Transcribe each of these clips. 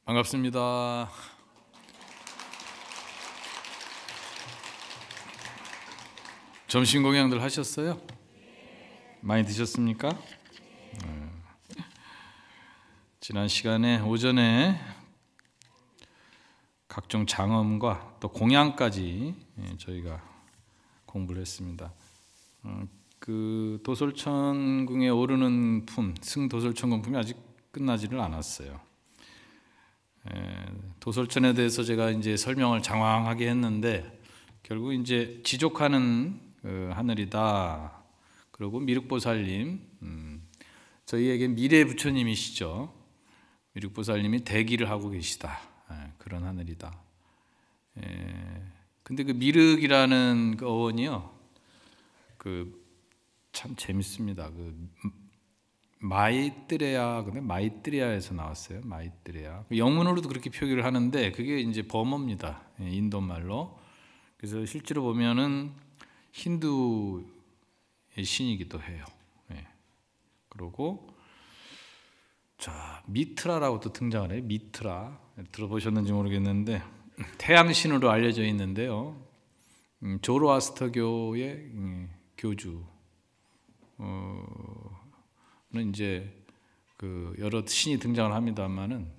반갑습니다. 점심 공양들 하셨어요? 많이 드셨습니까? 지난 시간에 오전에 각종 장엄과 또 공양까지 저희가 공부를 했습니다. 그 도솔천궁에 오르는 품, 승도솔천궁품이 아직 끝나지를 않았어요. 도솔천에 대해서 제가 이제 설명을 장황하게 했는데 결국 이제 지족하는 하늘이다. 그리고 미륵보살님, 저희에게 미래 부처님이시죠. 미륵보살님이 대기를 하고 계시다. 그런 하늘이다. 근데 그 미륵이라는 그 어원이요, 참 재밌습니다. 마이뜨레야, 근데 마이뜨레야에서 나왔어요. 마이뜨레야. 영문으로도 그렇게 표기를 하는데 그게 이제 범어입니다. 인도 말로. 그래서 실제로 보면은 힌두의 신이기도 해요. 그리고 자, 미트라라고 또 등장을 해요. 미트라 들어보셨는지 모르겠는데 태양신으로 알려져 있는데요. 조로아스터교의 교주. 는 이제 그 여러 신이 등장을 합니다만은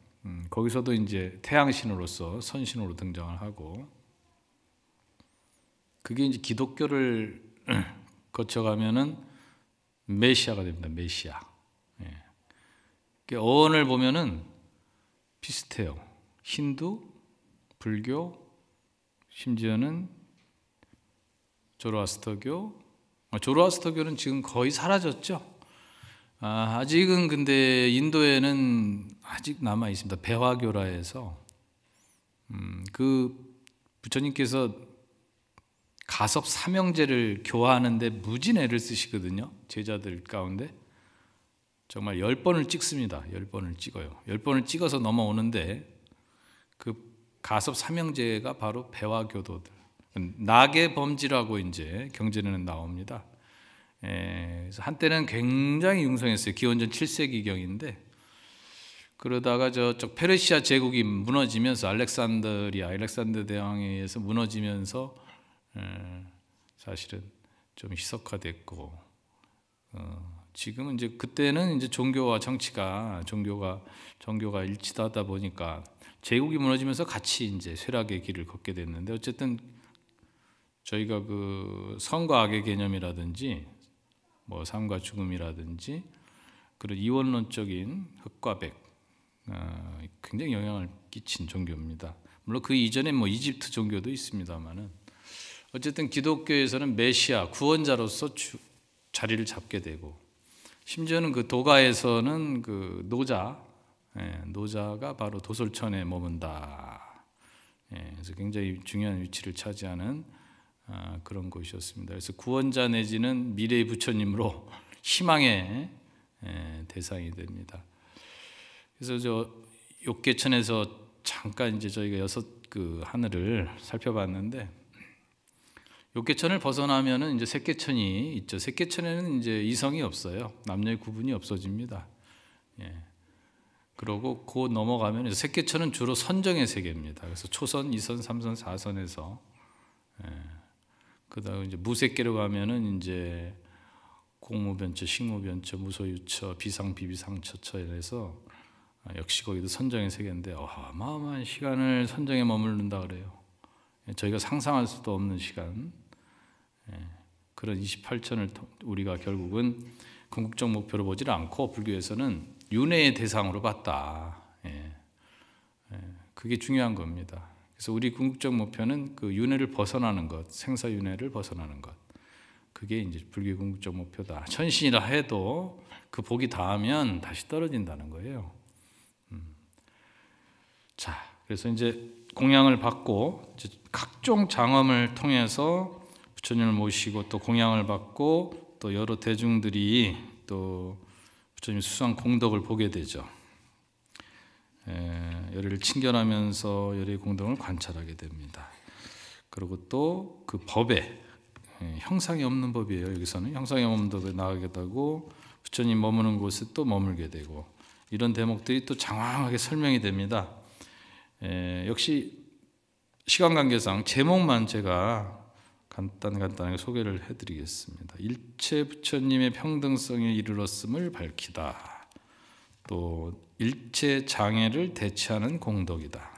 거기서도 이제 태양신으로서 선신으로 등장을 하고, 그게 이제 기독교를 거쳐가면은 메시아가 됩니다. 메시아. 어원을 보면은 비슷해요. 힌두, 불교, 심지어는 조로아스터교. 조로아스터교는 지금 거의 사라졌죠. 아직은 근데 인도에는 아직 남아 있습니다. 배화교라 해서 그 부처님께서 가섭 삼형제를 교화하는데 무진 애를 쓰시거든요. 제자들 가운데 정말 10번을 찍습니다. 10번을 찍어요. 10번을 찍어서 넘어오는데 그 가섭 삼형제가 바로 배화교도들, 낙의 범지라고 이제 경전에는 나옵니다. 그래서 한때는 굉장히 융성했어요. 기원전 7세기경인데 그러다가 저쪽 페르시아 제국이 무너지면서 알렉산더 대왕에 의해서 무너지면서 사실은 좀 희석화됐고, 지금은 이제 그때는 이제 종교와 정치가 종교가 일치하다 보니까 제국이 무너지면서 같이 이제 쇠락의 길을 걷게 됐는데, 어쨌든 저희가 그 선과 악의 개념이라든지 뭐 삶과 죽음이라든지 그런 이원론적인 흑과 백, 굉장히 영향을 끼친 종교입니다. 물론 그 이전에 뭐 이집트 종교도 있습니다만은 어쨌든 기독교에서는 메시아, 구원자로서 자리를 잡게 되고, 심지어는 그 도가에서는 그 노자가 바로 도솔천에 머문다. 그래서 굉장히 중요한 위치를 차지하는 그런 곳이었습니다. 그래서 구원자 내지는 미래의 부처님으로 희망의 대상이 됩니다. 그래서 저 욕계천에서 잠깐 이제 저희가 6 하늘을 살펴봤는데, 욕계천을 벗어나면은 이제 색계천이 있죠. 색계천에는 이제 이성이 없어요. 남녀의 구분이 없어집니다. 그러고 곧 넘어가면 색계천은 주로 선정의 세계입니다. 그래서 초선, 2선, 3선, 4선에서 그다음 이제 무색계로 가면은 이제 공무변처, 식무변처, 무소유처, 비상, 비비상처처에서 역시 거기도 선정의 세계인데 어마어마한 시간을 선정에 머무른다 그래요. 저희가 상상할 수도 없는 시간. 그런 28천을 우리가 결국은 궁극적 목표로 보질 않고 불교에서는 윤회의 대상으로 봤다. 그게 중요한 겁니다. 그래서 우리 궁극적 목표는 그 윤회를 벗어나는 것, 생사윤회를 벗어나는 것. 그게 이제 불교의 궁극적 목표다. 천신이라 해도 그 복이 닿으면 다시 떨어진다는 거예요. 자, 그래서 이제 공양을 받고 이제 각종 장엄을 통해서 부처님을 모시고 또 공양을 받고 또 여러 대중들이 또 부처님 수상 공덕을 보게 되죠. 열애를 친견하면서 열애의 공덕을 관찰하게 됩니다. 그리고 또 그 법에 형상이 없는 법이에요. 여기서는 형상이 없는 법에 나가게 되고 부처님 머무는 곳에 또 머물게 되고, 이런 대목들이 또 장황하게 설명이 됩니다. 역시 시간 관계상 제목만 제가 간단하게 소개를 해드리겠습니다. 일체 부처님의 평등성에 이르렀음을 밝히다. 또 일체 장애를 대체하는 공덕이다.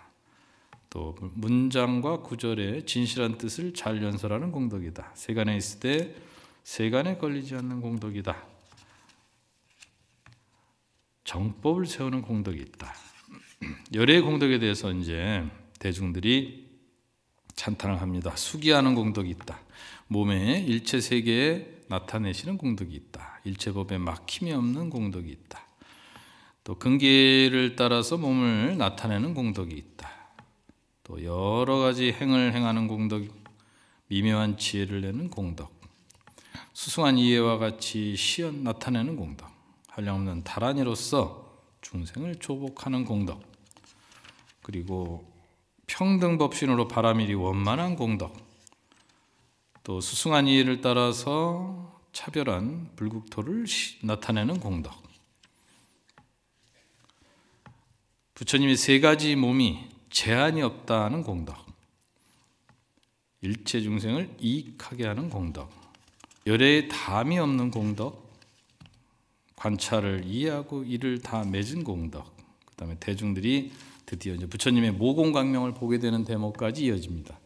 또 문장과 구절의 진실한 뜻을 잘 연설하는 공덕이다. 세간에 있을 때 세간에 걸리지 않는 공덕이다. 정법을 세우는 공덕이 있다. 열애의 공덕에 대해서 이제 대중들이 찬탄을 합니다. 수기하는 공덕이 있다. 몸의 일체 세계에 나타내시는 공덕이 있다. 일체법에 막힘이 없는 공덕이 있다. 또 근기를 따라서 몸을 나타내는 공덕이 있다. 또 여러 가지 행을 행하는 공덕, 미묘한 지혜를 내는 공덕, 수승한 이해와 같이 시연 나타내는 공덕, 한량없는 다란이로서 중생을 조복하는 공덕, 그리고 평등법신으로 바라밀이 원만한 공덕, 또 수승한 이해를 따라서 차별한 불국토를 나타내는 공덕, 부처님의 세 가지 몸이 제한이 없다는 공덕, 일체 중생을 이익하게 하는 공덕, 열애에 담이 없는 공덕, 관찰을 이해하고 이를 다 맺은 공덕, 그 다음에 대중들이 드디어 이제 부처님의 모공광명을 보게 되는 대목까지 이어집니다.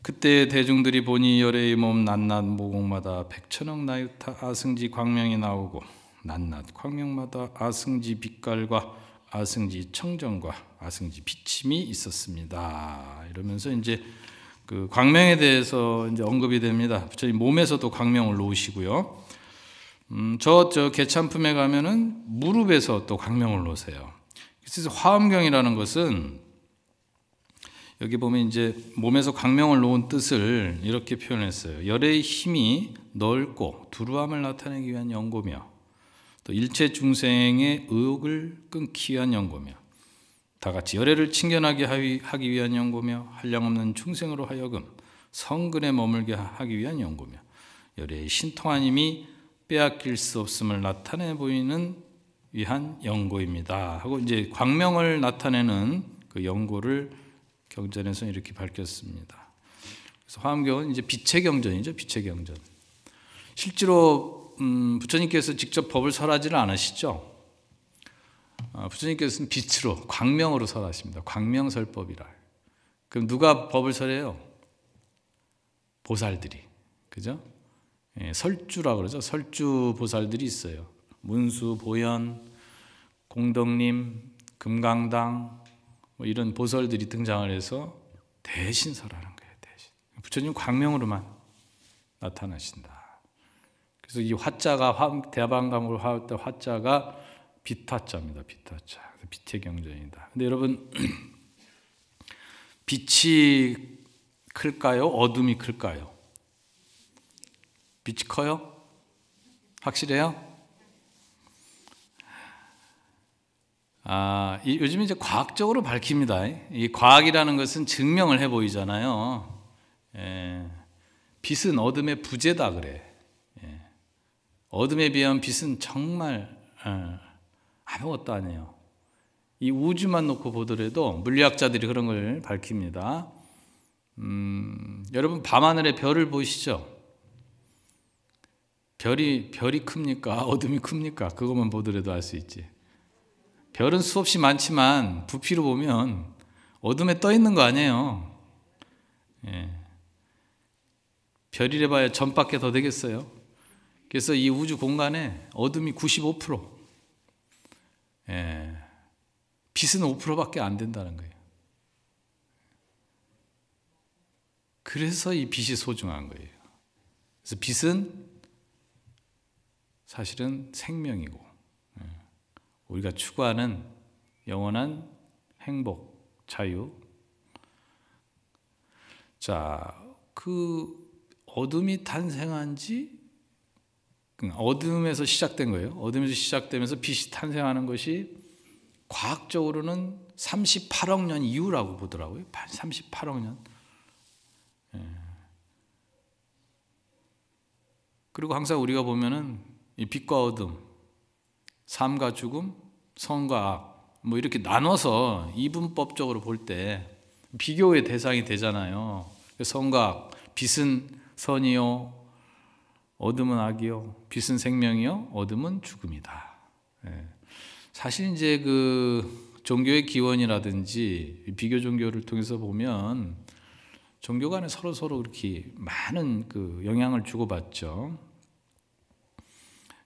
그때 대중들이 보니 열애의 몸 낱낱 모공마다 백천억 나유타 아승지 광명이 나오고 낱낱 광명마다 아승지 빛깔과 아승지 청정과 아승지 비침이 있었습니다. 이러면서 이제 그 광명에 대해서 이제 언급이 됩니다. 부처님 몸에서도 광명을 놓으시고요. 저 개참품에 가면은 무릎에서 또 광명을 놓으세요. 그래서 화엄경이라는 것은 여기 보면 이제 몸에서 광명을 놓은 뜻을 이렇게 표현했어요. 열애의 힘이 넓고 두루함을 나타내기 위한 연고며 또 일체 중생의 의욕을 끊기 위한 연고며 다같이 열애를 칭견하게 하기 위한 연고며 한량없는 중생으로 하여금 성근에 머물게 하기 위한 연고며 열애의 신통한 힘이 빼앗길 수 없음을 나타내 보이는 위한 연고입니다 하고 이제 광명을 나타내는 그 연고를 경전에서는 이렇게 밝혔습니다. 그래서 화엄경은 이제 빛의 경전이죠. 빛의 경전. 실제로 부처님께서 직접 법을 설하지는 않으시죠. 부처님께서는 빛으로 광명으로 설하십니다. 광명설법이라. 그럼 누가 법을 설해요? 보살들이. 그죠? 예, 설주라고 그러죠. 설주 보살들이 있어요. 문수, 보현, 공덕님, 금강당 뭐 이런 보살들이 등장을 해서 대신 설하는 거예요. 대신. 부처님 광명으로만 나타나신다. 그래서 이 화자가 대방감으로 화자가 빛화자입니다. 빛화자. 빛의 경전이다. 근데 여러분 빛이 클까요? 어둠이 클까요? 빛이 커요? 확실해요? 요즘 이제 과학적으로 밝힙니다. 이 과학이라는 것은 증명을 해 보이잖아요. 빛은 어둠의 부재다 그래. 어둠에 비하면 빛은 정말 아무것도 아니에요. 이 우주만 놓고 보더라도 물리학자들이 그런 걸 밝힙니다. 여러분 밤하늘에 별을 보시죠? 별이 큽니까? 어둠이 큽니까? 그것만 보더라도 알 수 있지. 별은 수없이 많지만 부피로 보면 어둠에 떠 있는 거 아니에요. 별이래 봐야 전밖에 더 되겠어요. 그래서 이 우주 공간에 어둠이 95%, 빛은 5%밖에 안 된다는 거예요. 그래서 이 빛이 소중한 거예요. 그래서 빛은 사실은 생명이고 우리가 추구하는 영원한 행복, 자유. 자, 그 어둠이 탄생한 지 어둠에서 시작된 거예요. 어둠에서 시작되면서 빛이 탄생하는 것이 과학적으로는 38억 년 이후라고 보더라고요. 38억 년. 그리고 항상 우리가 보면은 이 빛과 어둠, 삶과 죽음, 선과 악 뭐 이렇게 나눠서 이분법적으로 볼 때 비교의 대상이 되잖아요. 성각, 빛은 선이요, 어둠은 악이요, 빛은 생명이요, 어둠은 죽음이다. 사실 이제 그 종교의 기원이라든지 비교 종교를 통해서 보면 종교 간에 서로 그렇게 많은 그 영향을 주고받죠.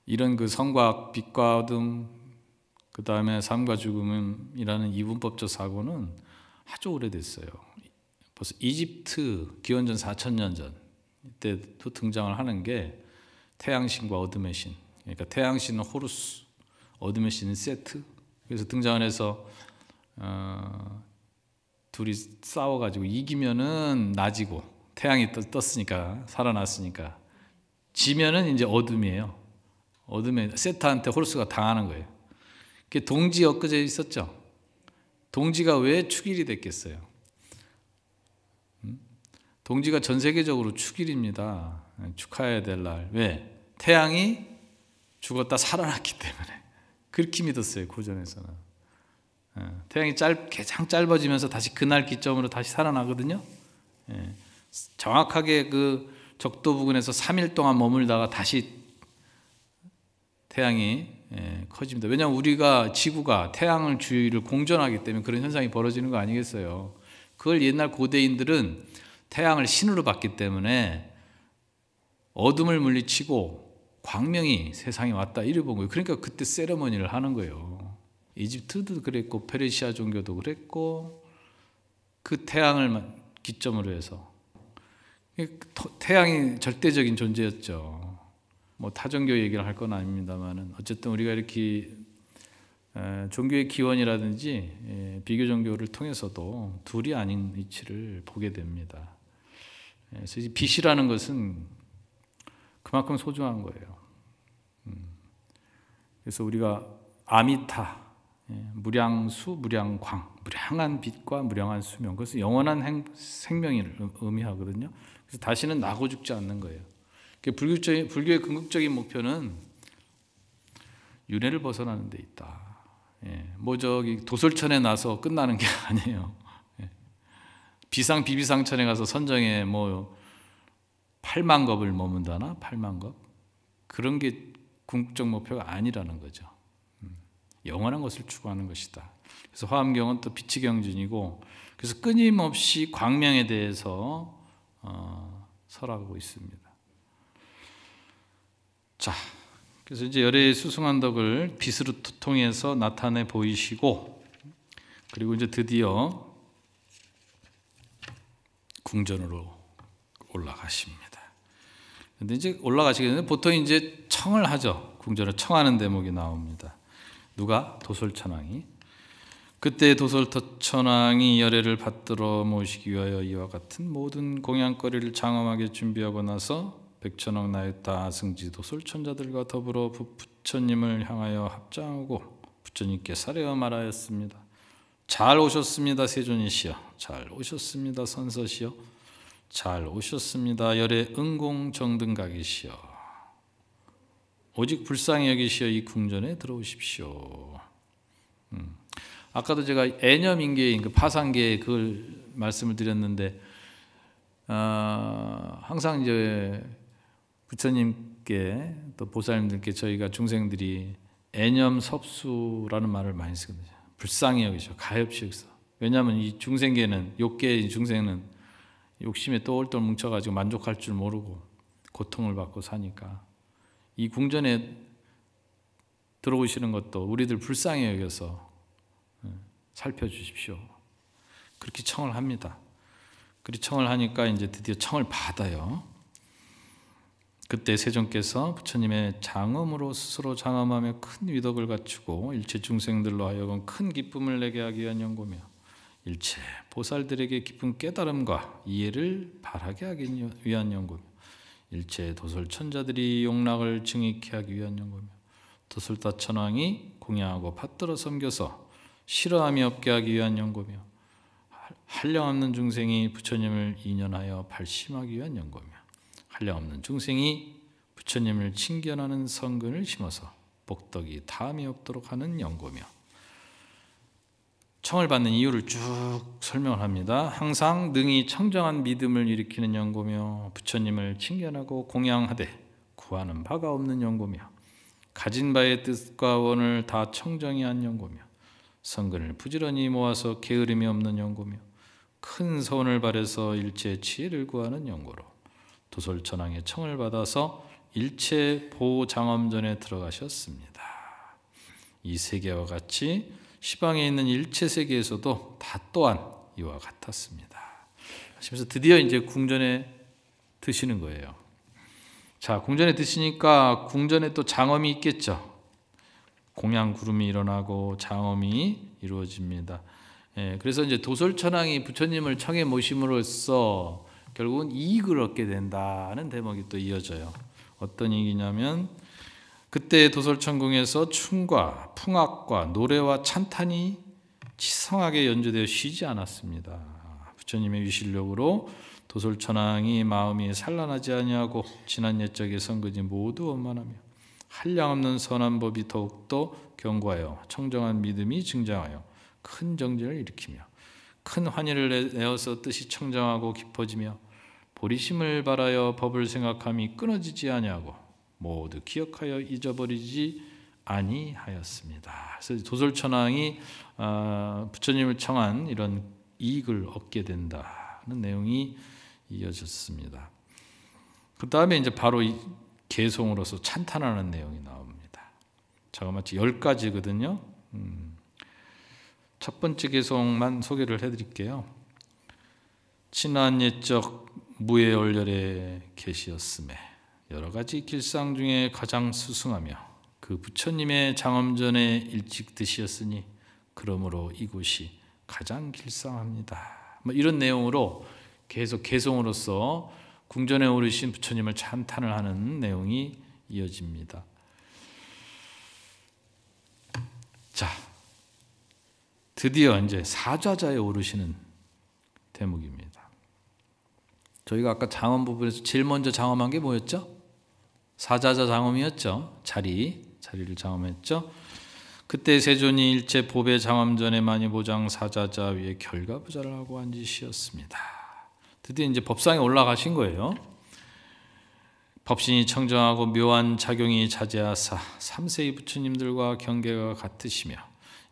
이런 그 성과 빛과 어둠, 그 다음에 삶과 죽음이라는 이분법적 사고는 아주 오래됐어요. 벌써 이집트 기원전 4000년 전 이때도 등장을 하는 게 태양신과 어둠의 신. 그러니까 태양신은 호루스, 어둠의 신은 세트. 그래서 등장을 해서 둘이 싸워가지고 이기면은 낮이고 태양이 떴으니까 살아났으니까 지면은 이제 어둠이에요. 어둠에 세트한테 호루스가 당하는 거예요. 그게 동지 엊그제 있었죠. 동지가 왜 축일이 됐겠어요? 동지가 전 세계적으로 축일입니다. 축하해야 될 날. 왜? 태양이 죽었다 살아났기 때문에. 그렇게 믿었어요, 고전에서는. 태양이 가장 짧아지면서 다시 그날 기점으로 다시 살아나거든요. 정확하게 그 적도 부근에서 3일 동안 머물다가 다시 태양이 커집니다. 왜냐하면 우리가 지구가 태양을 주위를 공전하기 때문에 그런 현상이 벌어지는 거 아니겠어요. 그걸 옛날 고대인들은 태양을 신으로 봤기 때문에 어둠을 물리치고 광명이 세상에 왔다 이래 본 거예요. 그러니까 그때 세레머니를 하는 거예요. 이집트도 그랬고 페르시아 종교도 그랬고 그 태양을 기점으로 해서 태양이 절대적인 존재였죠. 뭐 타종교 얘기를 할 건 아닙니다만은 어쨌든 우리가 이렇게 종교의 기원이라든지 비교 종교를 통해서도 둘이 아닌 이치를 보게 됩니다. 그래서 이 빛이라는 것은 그만큼 소중한 거예요. 그래서 우리가 아미타, 무량수, 무량광, 무량한 빛과 무량한 수명, 그것은 영원한 생명을 의미하거든요. 그래서 다시는 나고 죽지 않는 거예요. 불교의 궁극적인 목표는 윤회를 벗어나는 데 있다. 뭐 저기 도솔천에 나서 끝나는 게 아니에요. 비상 비비상천에 가서 선정에 뭐 8만 겁을 머문다나 8만 겁 그런 게 궁극적 목표가 아니라는 거죠. 영원한 것을 추구하는 것이다. 그래서 화엄경은 또 빛의 경전이고 그래서 끊임없이 광명에 대해서 설하고 있습니다. 자, 그래서 이제 열의 수승한 덕을 빛으로 통해서 나타내 보이시고 그리고 이제 드디어 궁전으로 올라가십니다. 근데 이제 올라가시게 되면 보통 이제 청을 하죠. 궁전을 청하는 대목이 나옵니다. 누가? 도솔천왕이. 그때 도솔천왕이 열애를 받들어 모시기 위하여 이와 같은 모든 공양거리를 장엄하게 준비하고 나서 백천억 나였다 승지 도솔천자들과 더불어 부처님을 향하여 합장하고 부처님께 사례어 말하였습니다. 잘 오셨습니다 세존이시여. 잘 오셨습니다 선서시여. 잘 오셨습니다 열의 응공정등각이시여. 오직 불쌍히 여기시어 이 궁전에 들어오십시오. 아까도 제가 애념인계인 그 파상계의 그걸 말씀을 드렸는데 항상 이제 부처님께 또 보살님들께 저희가 중생들이 애념섭수라는 말을 많이 쓰거든요. 불쌍히 여기시오. 가엾이 여기서. 왜냐하면 이 중생계는 욕계의 중생은 욕심에 똘똘 뭉쳐가지고 만족할 줄 모르고 고통을 받고 사니까 이 궁전에 들어오시는 것도 우리들 불쌍히 여겨서 살펴주십시오. 그렇게 청을 합니다. 그렇게 청을 하니까 이제 드디어 청을 받아요. 그때 세존께서 부처님의 장엄으로 스스로 장엄하며 큰 위덕을 갖추고 일체 중생들로 하여금 큰 기쁨을 내게 하기 위한 연고며 일체 보살들에게 깊은 깨달음과 이해를 바라게 하기 위한 연고며 일체 도솔천자들이 용락을 증익케 하기 위한 연고며 도솔다천왕이 공양하고 받들어 섬겨서 싫어함이 없게 하기 위한 연고며 한량없는 중생이 부처님을 인연하여 발심하기 위한 연고며 한량없는 중생이 부처님을 칭견하는 성근을 심어서 복덕이 다함이 없도록 하는 연고며 청을 받는 이유를 쭉 설명을 합니다. 항상 능히 청정한 믿음을 일으키는 연고며 부처님을 칭견하고 공양하되 구하는 바가 없는 연고며 가진 바의 뜻과 원을 다 청정히 한 연고며 성근을 부지런히 모아서 게으름이 없는 연고며 큰 서원을 발해서 일체 지혜를 구하는 연고로 도솔천왕의 청을 받아서 일체 보장엄전에 들어가셨습니다. 이 세계와 같이 시방에 있는 일체 세계에서도 다 또한 이와 같았습니다. 하시면서 드디어 이제 궁전에 드시는 거예요. 자, 궁전에 드시니까 궁전에 또 장엄이 있겠죠. 공양 구름이 일어나고 장엄이 이루어집니다. 그래서 이제 도솔천왕이 부처님을 청에 모심으로써 결국은 이익을 얻게 된다는 대목이 또 이어져요. 어떤 이익이냐면 그때 도솔천궁에서 춤과 풍악과 노래와 찬탄이 치성하게 연주되어 쉬지 않았습니다. 부처님의 위실력으로 도솔천왕이 마음이 산란하지 아니하고 지난 옛적의 성근이 모두 원만하며 한량없는 선한 법이 더욱더 견고하여 청정한 믿음이 증장하여 큰 정진을 일으키며 큰 환희를 내어서 뜻이 청정하고 깊어지며 보리심을 발하여 법을 생각함이 끊어지지 아니하고 모두 기억하여 잊어버리지 아니하였습니다. 그래서 도솔천왕이 부처님을 청한 이런 이익을 얻게 된다는 내용이 이어졌습니다. 그 다음에 이제 바로 이 개송으로서 찬탄하는 내용이 나옵니다. 자그마치 10가지거든요. 첫 번째 개송만 소개를 해드릴게요. 친한 옛적 무예얼렬에 계시었음에 여러 가지 길상 중에 가장 수승하며 그 부처님의 장엄전에 일찍 드시었으니 그러므로 이곳이 가장 길상합니다. 이런 내용으로 계속 개송으로서 궁전에 오르신 부처님을 찬탄을 하는 내용이 이어집니다. 자, 드디어 이제 사좌자에 오르시는 대목입니다. 저희가 아까 장엄 부분에서 제일 먼저 장엄한 게 뭐였죠? 사자자 장엄이었죠. 자리를 장엄했죠. 그때 세존이 일체 보배 장엄전에 많이 보장 사자자 위에 결가부자를 하고 앉으시었습니다. 드디어 이제 법상에 올라가신 거예요. 법신이 청정하고 묘한 작용이 자제하사 삼세의 부처님들과 경계가 같으시며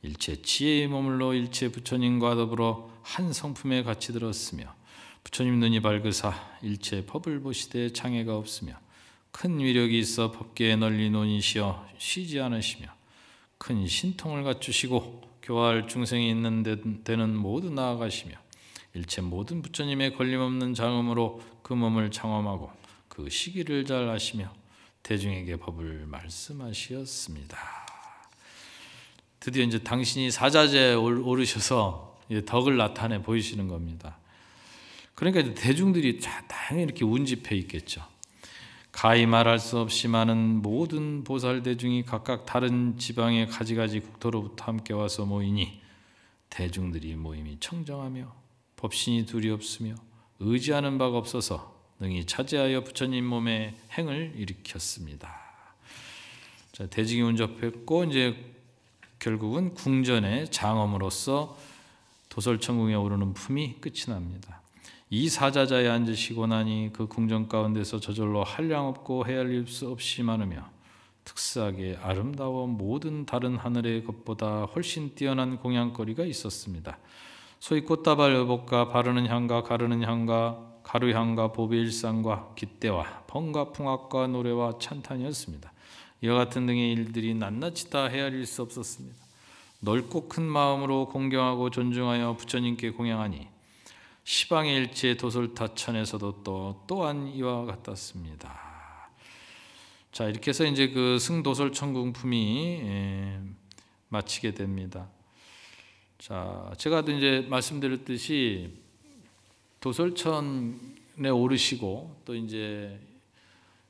일체 지혜에 머물러 일체 부처님과 더불어 한 성품에 같이 들었으며 부처님 눈이 밝으사 일체 법을 보시되 장애가 없으며 큰 위력이 있어 법계에 널리 논이시어 쉬지 않으시며 큰 신통을 갖추시고 교화할 중생이 있는 데는 모두 나아가시며 일체 모든 부처님의 걸림없는 장엄으로 그 몸을 장엄하고 그 시기를 잘 아시며 대중에게 법을 말씀하시었습니다. 드디어 이제 당신이 사자제에 오르셔서 덕을 나타내 보이시는 겁니다. 그러니까 대중들이 다양히 이렇게 운집해 있겠죠. 가히 말할 수 없이 많은 모든 보살 대중이 각각 다른 지방의 가지가지 국토로부터 함께 와서 모이니 대중들이 모임이 청정하며 법신이 둘이 없으며 의지하는 바가 없어서 능히 차지하여 부처님 몸에 행을 일으켰습니다. 자, 대중이 운접했고 이제 결국은 궁전의 장엄으로서 도솔천궁에 오르는 품이 끝이 납니다. 이 사자자에 앉으시고 나니 그 궁전 가운데서 저절로 한량없고 헤아릴 수 없이 많으며 특수하게 아름다워 모든 다른 하늘의 것보다 훨씬 뛰어난 공양거리가 있었습니다. 소위 꽃다발 의복과 바르는 향과 가르는 향과 가루향과 보배일상과 깃대와 번과 풍악과 노래와 찬탄이었습니다. 이와 같은 등의 일들이 낱낱이 다 헤아릴 수 없었습니다. 넓고 큰 마음으로 공경하고 존중하여 부처님께 공양하니 시방의 일체 도솔타천에서도 또한 이와 같았습니다. 자, 이렇게 해서 이제 그 승도솔천궁품이 마치게 됩니다. 자, 제가 이제 말씀드렸듯이 도솔천에 오르시고 또 이제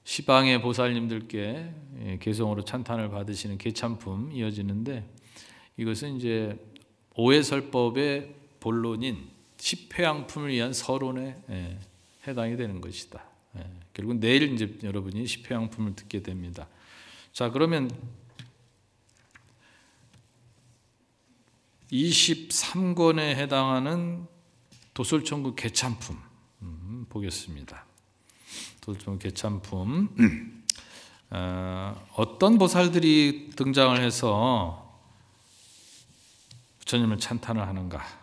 시방의 보살님들께 개성으로 찬탄을 받으시는 개찬품 이어지는데 이것은 이제 오해설법의 본론인 십회양품을 위한 서론에 해당이 되는 것이다. 결국 내일 이제 여러분이 십회양품을 듣게 됩니다. 자, 그러면 23권에 해당하는 도솔천국 개참품 보겠습니다. 도솔천국 개참품. 어떤 보살들이 등장을 해서 부처님을 찬탄을 하는가?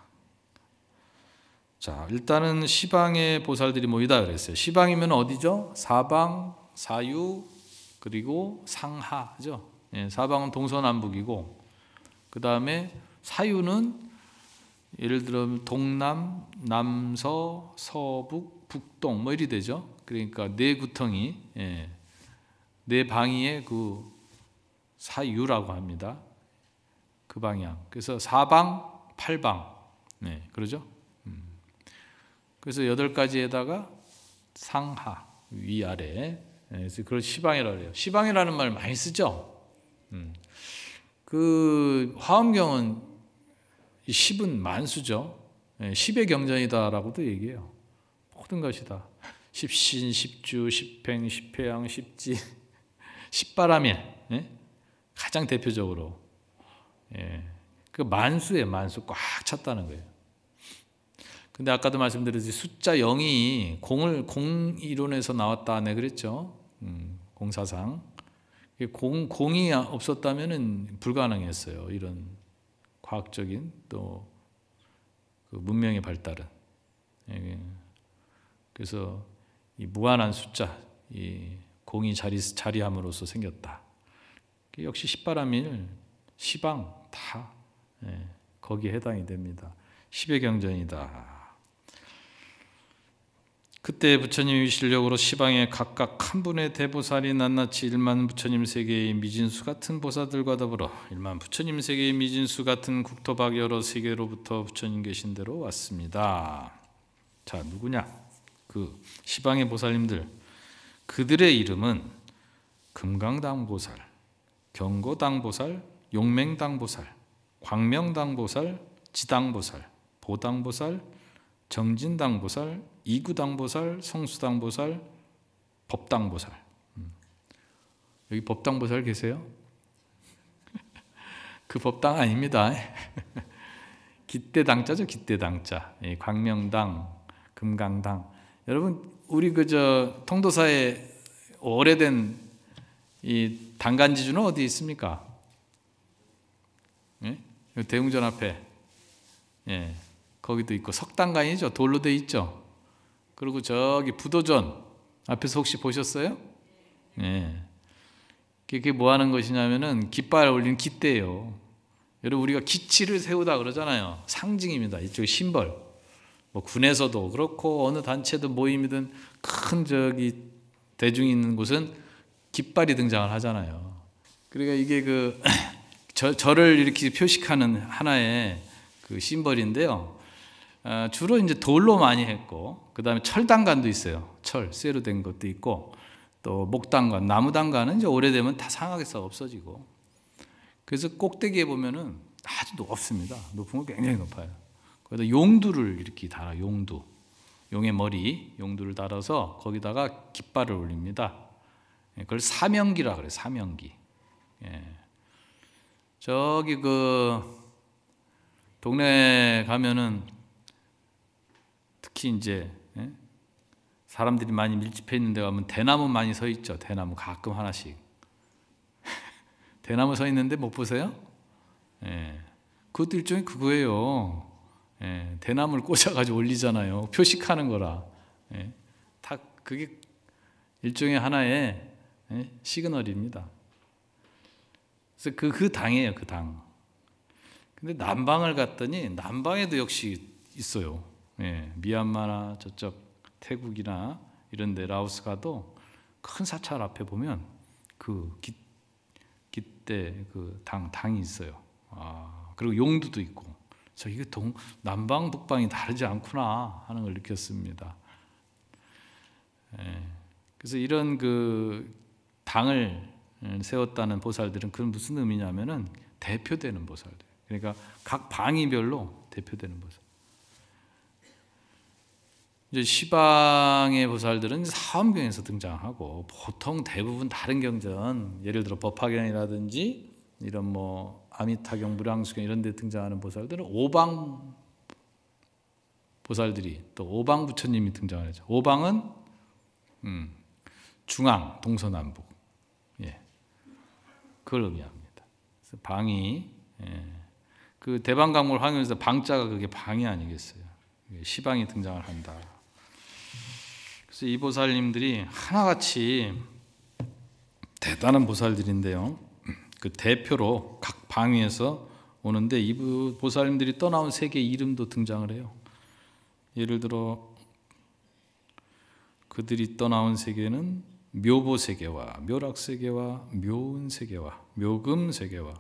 자, 일단은 시방의 보살들이 모이다 그랬어요. 시방이면 어디죠? 사방, 사유, 그리고 상하죠. 예, 사방은 동서남북이고, 그 다음에 사유는 예를 들어 동남, 남서, 서북, 북동 뭐 이리 되죠. 그러니까 네 구덩이, 예, 네 방위의 그 사유라고 합니다. 그 방향. 그래서 사방, 팔방, 네, 그러죠. 그래서 8가지에다가 상하, 위아래. 그래서 그걸 시방이라고 해요. 시방이라는 말 많이 쓰죠. 그 화엄경은 이 십은 만수죠. 십의 경전이다라고도 얘기해요. 모든 것이 다 십신, 십주, 십행, 십회양, 십지, 십바라밀, 가장 대표적으로 그 만수에 만수 꽉 찼다는 거예요. 근데 아까도 말씀드렸듯이 숫자 0이 공 이론에서 나왔다 네 그랬죠. 공사상 공이 없었다면은 불가능했어요. 이런 과학적인 또 그 문명의 발달은. 그래서 이 무한한 숫자, 이 공이 자리함으로써 생겼다. 역시 십바라밀, 시방 다 거기에 해당이 됩니다. 십의 경전이다. 그때 부처님이 실력으로 시방에 각각 한 분의 대보살이 낱낱이 1만 부처님 세계의 미진수 같은 보살들과 더불어 1만 부처님 세계의 미진수 같은 국토박 여러 세계로부터 부처님 계신 대로 왔습니다. 자, 누구냐? 그 시방의 보살님들, 그들의 이름은 금강당보살, 경고당보살, 용맹당보살, 광명당보살, 지당보살, 보당보살, 정진당보살, 이구당보살, 성수당보살, 법당보살. 여기 법당보살 계세요? 그 법당 아닙니다. 기대당자죠, 기대당자. 광명당, 금강당. 여러분, 우리 그저 통도사에 오래된 이 당간지주는 어디 있습니까? 예? 대웅전 앞에. 예. 거기도 있고 석당간이죠. 돌로 돼 있죠. 그리고 저기 부도전 앞에서 혹시 보셨어요? 예. 그게 뭐 하는 것이냐면은 깃발 올리는 깃대예요. 여러분 우리가 기치를 세우다 그러잖아요. 상징입니다. 이쪽 심벌. 뭐 군에서도 그렇고 어느 단체든 모임이든 큰 저기 대중이 있는 곳은 깃발이 등장을 하잖아요. 그러니까 이게 그 절을 이렇게 표식하는 하나의 그 심벌인데요. 주로 이제 돌로 많이 했고, 그 다음에 철당간도 있어요. 철, 쇠로 된 것도 있고, 또 목당간, 나무당간은 이제 오래되면 다 상하게서 없어지고, 그래서 꼭대기에 보면은 아주 높습니다. 높은 거 굉장히 높아요. 거기다 용두를 이렇게 달아, 용두. 용의 머리, 용두를 달아서 거기다가 깃발을 올립니다. 그걸 사명기라 그래요, 사명기. 예. 저기 그 동네에 가면은 특히 이제 사람들이 많이 밀집해 있는 데 가면 대나무 많이 서 있죠. 대나무 가끔 하나씩. 대나무 서 있는데 못 보세요? 예. 그것도 일종의 그거예요. 예. 대나무를 꽂아가지고 올리잖아요. 표식하는 거라. 예. 다 그게 일종의 하나의 시그널입니다. 그래서 그 당이에요. 그 당. 근데 남방을 갔더니 남방에도 역시 있어요. 예, 미얀마나 저쪽 태국이나 이런 데 라오스 가도 큰 사찰 앞에 보면 그 깃대 그 당이 있어요. 그리고 용두도 있고. 그래서 이게 남방 북방이 다르지 않구나 하는 걸 느꼈습니다. 예, 그래서 이런 그 당을 세웠다는 보살들은 그건 무슨 의미냐면은 대표되는 보살들. 그러니까 각 방위별로 대표되는 보살. 이제 시방의 보살들은 사엄경에서 등장하고 보통 대부분 다른 경전, 예를 들어 법화경이라든지 이런 뭐 아미타경, 무량수경 이런 데 등장하는 보살들은 오방 보살들이 또 오방 부처님이 등장을 하죠. 오방은 중앙, 동서남북. 예. 그걸 의미합니다. 그래서 방이 그 대방강물 황유에서 방자가 그게 방이 아니겠어요. 시방이 등장을 한다. 그래서 이 보살님들이 하나같이 대단한 보살들인데요. 그 대표로 각 방위에서 오는데 이 보살님들이 떠나온 세계의 이름도 등장을 해요. 예를 들어 그들이 떠나온 세계는 묘보세계와 묘락세계와 묘은세계와 묘금세계와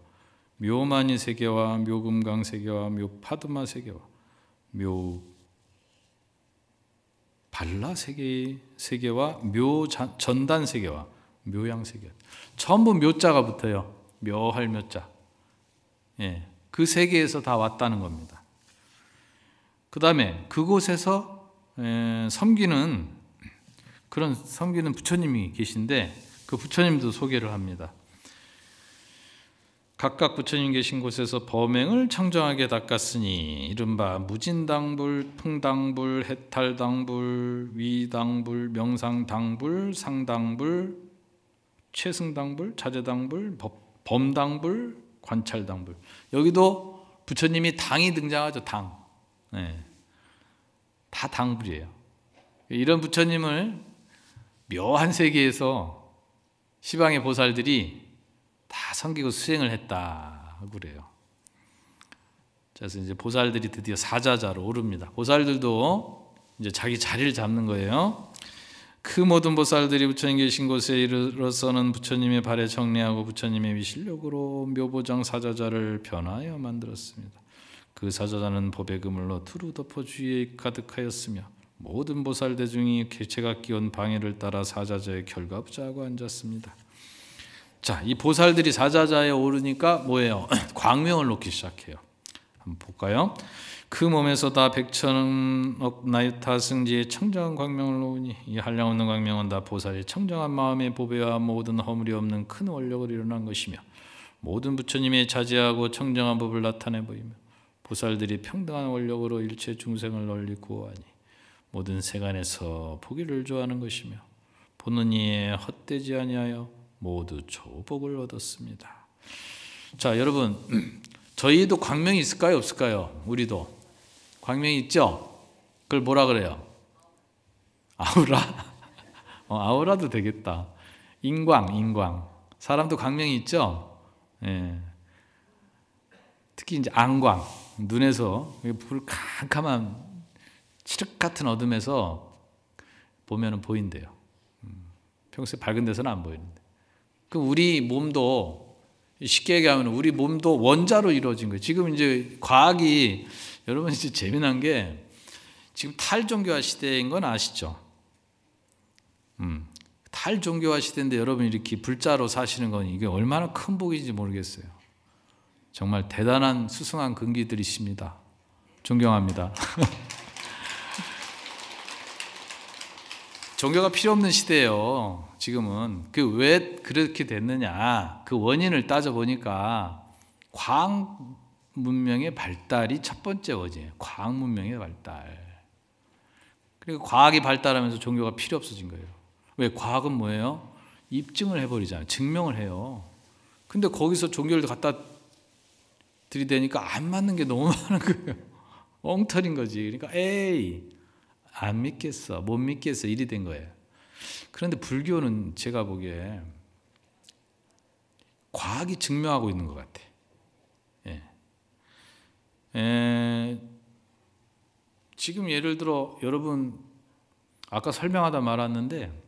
묘마니세계와 묘금강세계와 묘파드마세계와 묘발라세계와 묘전단세계와 묘양세계. 전부 묘자가 붙어요. 묘할 묘자. 예, 그 세계에서 다 왔다는 겁니다. 그 다음에 그곳에서 섬기는 부처님이 계신데 그 부처님도 소개를 합니다. 각각 부처님 계신 곳에서 범행을 청정하게 닦았으니 이른바 무진당불, 풍당불, 해탈당불, 위당불, 명상당불, 상당불, 최승당불, 자재당불, 범당불, 관찰당불. 여기도 부처님이 당이 등장하죠. 당. 네. 다 당불이에요. 이런 부처님을 묘한 세계에서 시방의 보살들이 다 섬기고 수행을 했다 하고 그래요. 그래서 이제 보살들이 드디어 사자자로 오릅니다. 보살들도 이제 자기 자리를 잡는 거예요. 그 모든 보살들이 부처님 계신 곳에 이르러서는 부처님의 발에 정례하고 부처님의 위실력으로 묘보장 사자자를 변하여 만들었습니다. 그 사자자는 법의 그물로 두루 덮어 주위에 가득하였으며 모든 보살 대중이 개체가 끼운 방해를 따라 사자자의 결과부자하고 앉았습니다. 자, 이 보살들이 사자자에 오르니까 뭐예요? 광명을 놓기 시작해요. 한번 볼까요? 그 몸에서 다 백천억 나유타 승지의 청정한 광명을 놓으니 이 한량없는 광명은 다 보살의 청정한 마음의 보배와 모든 허물이 없는 큰 원력을 일어난 것이며 모든 부처님의 자제하고 청정한 법을 나타내 보이며 보살들이 평등한 원력으로 일체 중생을 널리 구호하니 모든 세간에서 보기를 좋아하는 것이며 보는 이에 헛되지 아니하여 모두 조복을 얻었습니다. 자, 여러분, 저희도 광명이 있을까요? 없을까요? 우리도 광명이 있죠? 그걸 뭐라 그래요? 아우라? 아우라도 되겠다. 인광. 사람도 광명이 있죠? 예. 특히 이제 안광, 눈에서 불 캄캄한 칠흑 같은 어둠에서 보면은 보인대요. 평소에 밝은 데서는 안 보이는데. 그 우리 몸도 쉽게 얘기하면 우리 몸도 원자로 이루어진 거예요. 지금 이제 과학이 여러분 이제 재미난 게 지금 탈종교화 시대인 건 아시죠? 탈종교화 시대인데 여러분 이렇게 불자로 사시는 건 이게 얼마나 큰 복인지 모르겠어요. 정말 대단한 수승한 근기들이십니다. 존경합니다. 종교가 필요 없는 시대예요. 지금은 그 왜 그렇게 됐느냐 그 원인을 따져보니까 과학 문명의 발달이 첫 번째 원인이에요. 과학 문명의 발달. 그리고 과학이 발달하면서 종교가 필요 없어진 거예요. 왜? 과학은 뭐예요? 입증을 해버리잖아요. 증명을 해요. 근데 거기서 종교를 갖다 들이대니까 안 맞는 게 너무 많은 거예요. 엉터리인 거지. 그러니까 에이 안 믿겠어, 못 믿겠어 이리 된 거예요. 그런데 불교는 제가 보기에 과학이 증명하고 있는 것 같아. 지금 예를 들어 여러분 아까 설명하다 말았는데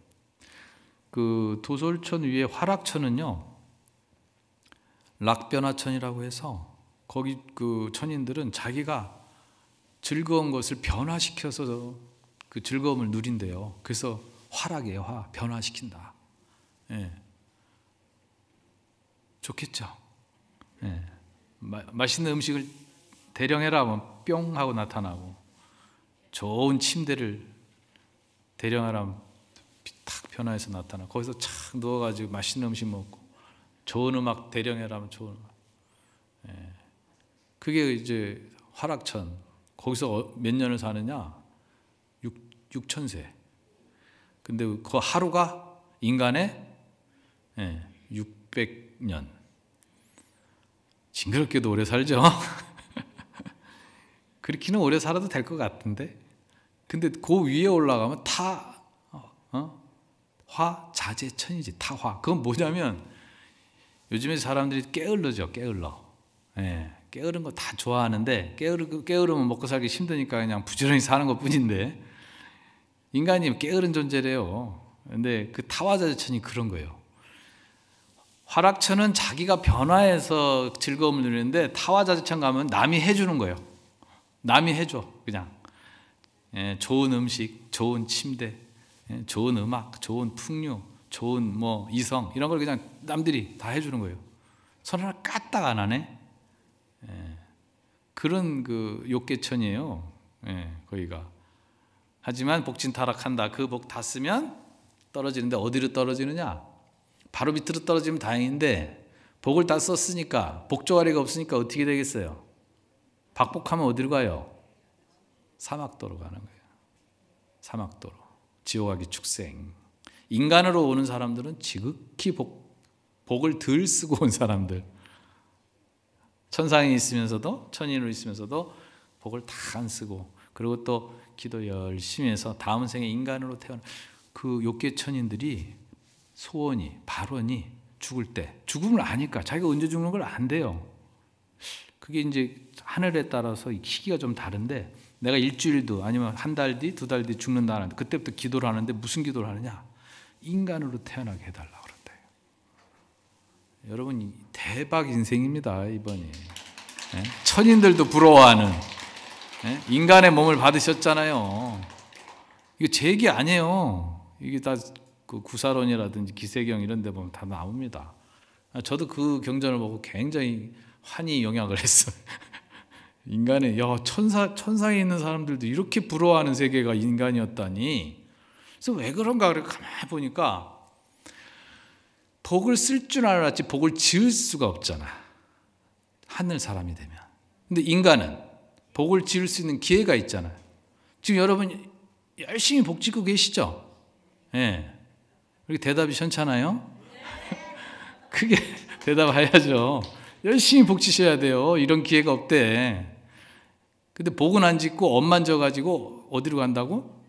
그 도솔천 위에 화락천은요 락변화천이라고 해서 거기 그 천인들은 자기가 즐거운 것을 변화시켜서 그 즐거움을 누린대요. 그래서 화락이에요. 변화시킨다. 예. 좋겠죠. 예. 맛있는 음식을 대령해라 하면 뿅 하고 나타나고 좋은 침대를 대령하라 하면 탁 변화해서 나타나고 거기서 착 누워가지고 맛있는 음식 먹고 좋은 음악 대령해라면 좋은 음악. 예. 그게 이제 화락천. 거기서 몇 년을 사느냐? 6천세. 근데 그 하루가 인간의 600년. 징그럽게도 오래 살죠. 그렇게는 오래 살아도 될 것 같은데. 근데 그 위에 올라가면 화자재천이지. 타화. 그건 뭐냐면 요즘에 사람들이 게을러져. 게을러. 게으른 거 다 좋아하는데 게으르면 먹고 살기 힘드니까 그냥 부지런히 사는 것뿐인데 인간이 게으른 존재래요. 근데 그 타화자재천이 그런 거예요. 화락천은 자기가 변화해서 즐거움을 누리는데 타화자재천 가면 남이 해주는 거예요. 남이 해줘. 그냥 좋은 음식, 좋은 침대, 좋은 음악, 좋은 풍류, 좋은 뭐 이성 이런 걸 그냥 남들이 다 해주는 거예요. 손 하나 까딱 안 하네. 그런 그 욕계천이에요. 거기가. 하지만 복진타락한다. 그 복 다 쓰면 떨어지는데 어디로 떨어지느냐? 바로 밑으로 떨어지면 다행인데 복을 다 썼으니까 복조가리가 없으니까 어떻게 되겠어요? 박복하면 어디로 가요? 사막도로 가는 거예요. 사막도로. 지옥하기 축생. 인간으로 오는 사람들은 지극히 복을 덜 쓰고 온 사람들. 천상에 있으면서도 천인으로 있으면서도 복을 다 안 쓰고 그리고 또 기도 열심히 해서 다음 생에 인간으로 태어나 그 욕계천인들이 소원이 발원이 죽을 때 죽음을 아니까 자기가 언제 죽는 걸 안대요. 그게 이제 하늘에 따라서 시기가 좀 다른데 내가 일주일도 아니면 한 달 뒤, 두 달 뒤 죽는다는데 그때부터 기도를 하는데 무슨 기도를 하느냐? 인간으로 태어나게 해달라고 그런대요. 여러분 대박 인생입니다 이번이. 천인들도 부러워하는 인간의 몸을 받으셨잖아요. 이거 제 얘기 아니에요. 이게 다 그 구사론이라든지 기세경 이런 데 보면 다 나옵니다. 저도 그 경전을 보고 굉장히 환히 영향을 했어요. 인간의 천상에 있는 사람들도 이렇게 부러워하는 세계가 인간이었다니. 그래서 왜 그런가 그래 가만히 보니까 복을 쓸 줄 알았지 복을 지을 수가 없잖아. 하늘 사람이 되면. 근데 인간은 복을 지을 수 있는 기회가 있잖아요. 지금 여러분 열심히 복 짓고 계시죠? 이렇게 대답이 시원찮아요? 크게 대답해야죠. 열심히 복 지셔야 돼요. 이런 기회가 없대. 근데 복은 안 짓고 엄만 져가지고 어디로 간다고?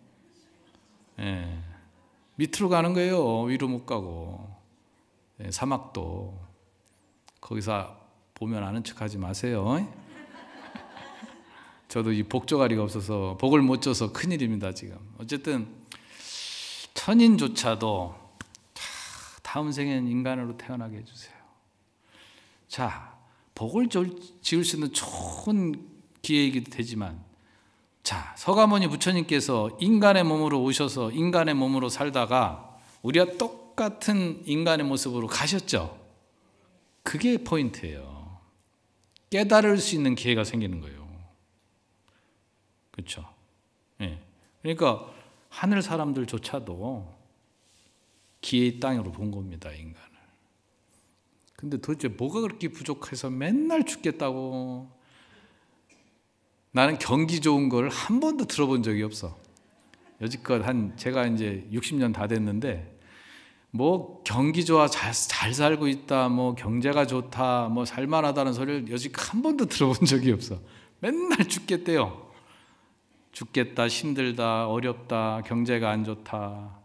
밑으로 가는 거예요. 위로 못 가고. 사막도. 거기서 보면 아는 척 하지 마세요. 저도 이 복조가리가 없어서 복을 못 줘서 큰일입니다 지금. 어쨌든 천인조차도 다음 생에는 인간으로 태어나게 해주세요. 자, 복을 지을 수 있는 좋은 기회이기도 되지만 자, 서가모니 부처님께서 인간의 몸으로 오셔서 인간의 몸으로 살다가 우리와 똑같은 인간의 모습으로 가셨죠. 그게 포인트예요. 깨달을 수 있는 기회가 생기는 거예요. 그렇죠? 그러니까 하늘 사람들조차도 기회의 땅으로 본 겁니다, 인간을. 근데 도대체 뭐가 그렇게 부족해서 맨날 죽겠다고. 나는 경기 좋은 걸 한 번도 들어본 적이 없어. 여지껏 제가 이제 60년 다 됐는데 뭐 경기 좋아 잘 살고 있다, 뭐 경제가 좋다, 뭐 살만하다는 소리를 여지껏 한 번도 들어본 적이 없어. 맨날 죽겠대요. 죽겠다, 힘들다, 어렵다, 경제가 안 좋다.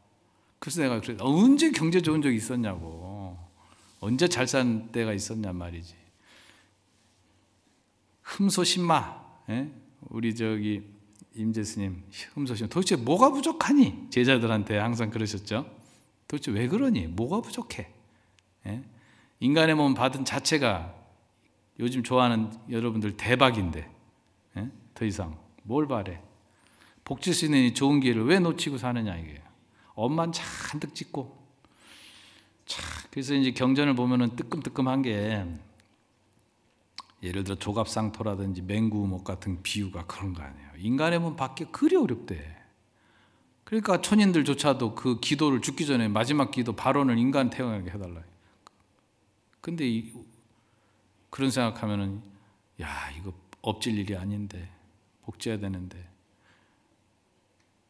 그래서 내가 그래 언제 경제 좋은 적이 있었냐고. 언제 잘 사는 때가 있었냔 말이지. 흠소신마. 우리 저기 임재스님 흠소신마. 도대체 뭐가 부족하니? 제자들한테 항상 그러셨죠. 도대체 왜 그러니? 뭐가 부족해? 인간의 몸 받은 자체가 요즘 좋아하는 여러분들 대박인데 더 이상 뭘 바래? 복 질 수 있는 이 좋은 기회를 왜 놓치고 사느냐 이게. 엄만 잔뜩 짓고. 그래서 이제 경전을 보면은 뜨끔뜨끔한 게 예를 들어 조갑상토라든지 맹구우목 같은 비유가 그런 거 아니에요. 인간의 몸 받기 그리 어렵대. 그러니까 천인들조차도 그 기도를 죽기 전에 마지막 기도 발언을 인간 태어나게 해달라. 근데 그런 생각하면은 야, 이거 엎질 일이 아닌데 복제해야 되는데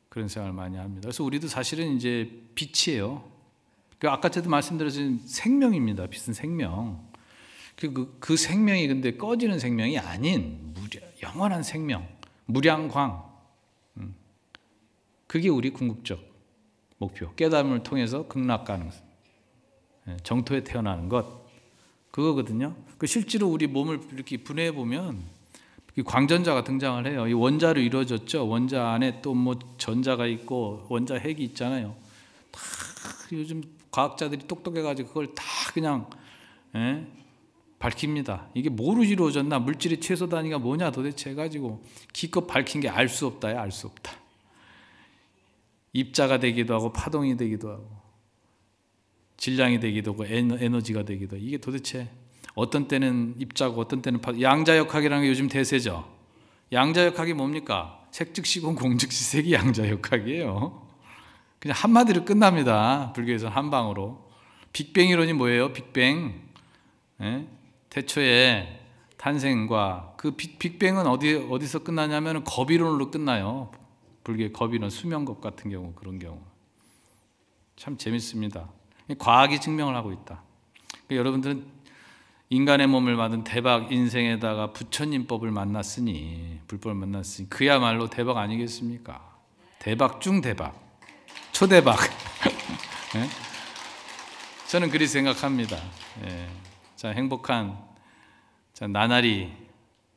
그런 생각을 많이 합니다. 그래서 우리도 사실은 이제 빛이에요. 아까 제도 말씀드린 생명입니다. 빛은 생명. 그 생명이 근데 꺼지는 생명이 아닌 영원한 생명, 무량광. 그게 우리 궁극적 목표. 깨달음을 통해서 극락 가능성, 정토에 태어나는 것, 그거거든요. 실제로 우리 몸을 이렇게 분해해 보면 광전자가 등장을 해요. 이 원자로 이루어졌죠. 원자 안에 또 뭐 전자가 있고 원자 핵이 있잖아요. 다 요즘 과학자들이 똑똑해가지고 그걸 다 그냥 밝힙니다. 이게 뭐로 이루어졌나, 물질의 최소 단위가 뭐냐 도대체 해가지고 기껏 밝힌 게 알 수 없다야, 알 수 없다. 입자가 되기도 하고 파동이 되기도 하고 질량이 되기도 하고 에너지가 되기도 하고, 이게 도대체 어떤 때는 입자고 어떤 때는 파동, 양자역학이라는 게 요즘 대세죠. 양자역학이 뭡니까? 색즉시공 공즉시색이 양자역학이에요. 그냥 한마디로 끝납니다. 불교에서는 한방으로. 빅뱅 이론이 뭐예요? 빅뱅. 태초의 탄생과 그 빅뱅은 어디서 끝나냐면 겁이론으로 끝나요. 불교의 겁이론, 수명겁 같은 경우, 그런 경우. 참 재밌습니다. 과학이 증명을 하고 있다. 그러니까 여러분들은 인간의 몸을 받은 대박 인생에다가 부처님법을 만났으니, 불법을 만났으니 그야말로 대박 아니겠습니까? 대박 중 대박, 초대박. 저는 그리 생각합니다. 자, 행복한, 자, 나날이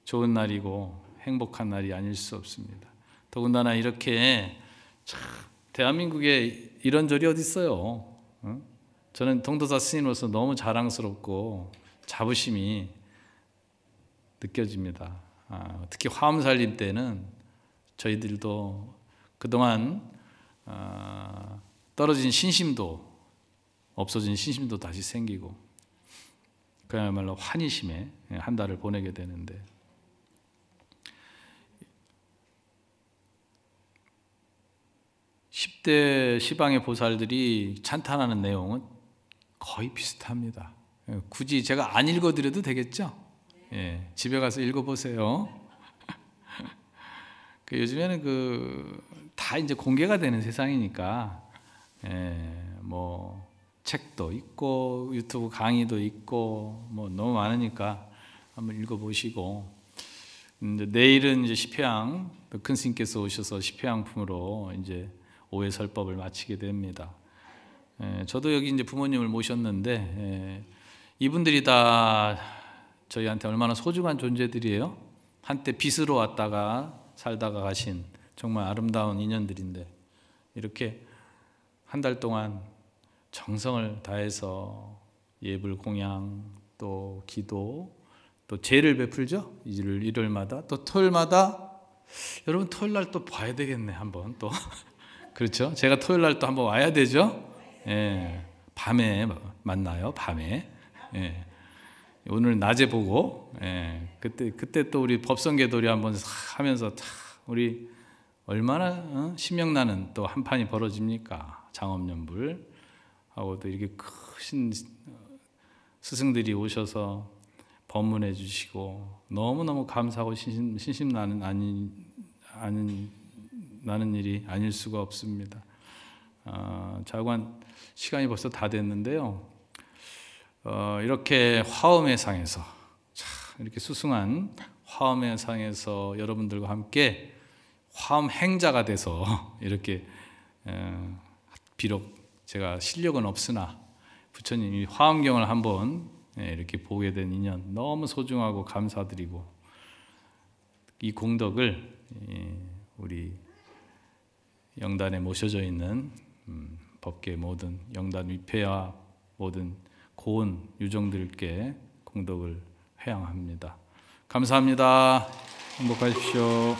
좋은 날이고 행복한 날이 아닐 수 없습니다. 더군다나 이렇게 참 대한민국에 이런 절이 어디 있어요? 저는 통도사 스님으로서 너무 자랑스럽고 자부심이 느껴집니다. 특히 화엄살림 때는 저희들도 그동안 떨어진 신심도, 없어진 신심도 다시 생기고 그야말로 환희심에 한 달을 보내게 되는데, (10대) 시방의 보살들이 찬탄하는 내용은 거의 비슷합니다. 굳이 제가 안 읽어드려도 되겠죠? 집에 가서 읽어보세요. 요즘에는 다 이제 공개가 되는 세상이니까, 뭐 책도 있고 유튜브 강의도 있고 뭐 너무 많으니까 한번 읽어보시고, 내일은 이제 십회양, 큰 스님께서 오셔서 십회양품으로 이제 5회 설법을 마치게 됩니다. 저도 여기 이제 부모님을 모셨는데, 이분들이 다 저희한테 얼마나 소중한 존재들이에요. 한때 빛으로 왔다가 살다가 가신 정말 아름다운 인연들인데, 이렇게 한 달 동안 정성을 다해서 예불 공양, 또 기도, 또 제를 베풀죠. 일요일마다, 또 토요일마다. 여러분 토요일 날 또 봐야 되겠네, 한번 또. 그렇죠? 제가 토요일 날 또 한번 와야 되죠. 밤에 만나요. 밤에. 오늘 낮에 보고, 그때 또 우리 법성계돌이 한번 하면서 우리 얼마나 신명나는 또 한 판이 벌어집니까? 장엄연불 하고 또 이렇게 크신 스승들이 오셔서 법문해 주시고 너무너무 감사하고 신심나는 나는 일이 아닐 수가 없습니다. 자관 시간이 벌써 다 됐는데요. 이렇게 화엄의 상에서, 이렇게 수승한 화엄의 상에서 여러분들과 함께 화엄 행자가 돼서 이렇게, 비록 제가 실력은 없으나 부처님이 화엄경을 한번 이렇게 보게 된 인연 너무 소중하고 감사드리고, 이 공덕을 우리 영단에 모셔져 있는 법계 모든 영단 위패와 모든 고은 유종들께 공덕을 회양합니다. 감사합니다. 행복하십시오.